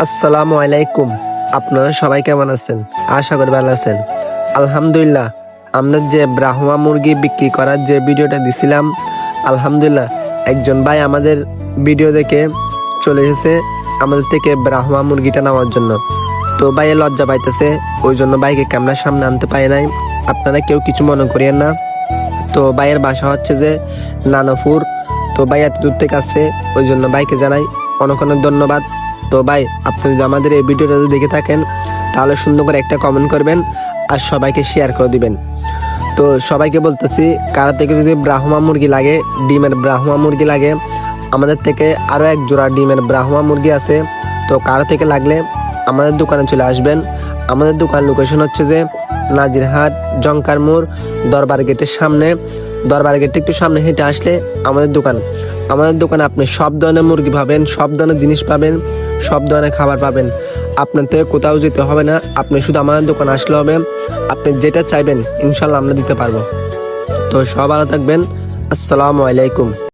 আসসালামু আলাইকুম। আপনারা সবাই কেমন আছেন? আশা করি ভালো আছেন। আলহামদুলিল্লাহ, আমরা যে ব্রাহ্মা মুরগি বিক্রি করার যে ভিডিওটা দিছিলাম, আলহামদুলিল্লাহ একজন ভাই আমাদের ভিডিও দেখে চলে এসেছে আমাদের থেকে ব্রাহ্মা মুরগিটা নেওয়ার জন্য। তো ভাইয়ে লজ্জা পাইতেছে, ওই জন্য ভাইকে ক্যামেরার সামনে আনতে পারে নাই। আপনারা কেউ কিছু মনে করিয়েন না। তো ভাইয়ের বাসা হচ্ছে যে নানপুর। তো ভাই এত দূর থেকে আসছে, ওই জন্য ভাইকে জানাই অনেক অনেক ধন্যবাদ। তো ভাই, আপনি যদি আমাদের এই ভিডিওটা যদি দেখে থাকেন তাহলে সুন্দর করে একটা কমেন্ট করবেন আর সবাইকে শেয়ার করে দিবেন। তো সবাইকে বলতেছি, কারো থেকে যদি ব্রাহ্মা মুরগি লাগে, ডিমের ব্রাহ্মা মুরগি লাগে, আমাদের থেকে আরও এক জোড়া ডিমের ব্রাহ্মা মুরগি আছে। তো কারো থেকে লাগলে আমাদের দোকানে চলে আসবেন। আমাদের দোকান লোকেশন হচ্ছে যে নাজিরহাট জঙ্কার মোড়, দরবার গেটের সামনে। দরবার গেটে একটু সামনে হেঁটে আসলে আমাদের দোকানে আপনি সব ধরনের মুরগি পাবেন, সব ধরনের জিনিস পাবেন, সব ধরনের খাবার পাবেন। আপনার থেকে কোথাও যেতে হবে না, আপনি শুধু আমাদের দোকানে আসলে হবে। আপনি যেটা চাইবেন ইনশাল্লাহ আমরা দিতে পারবো। তো সব ভালো থাকবেন। আসসালামু আলাইকুম।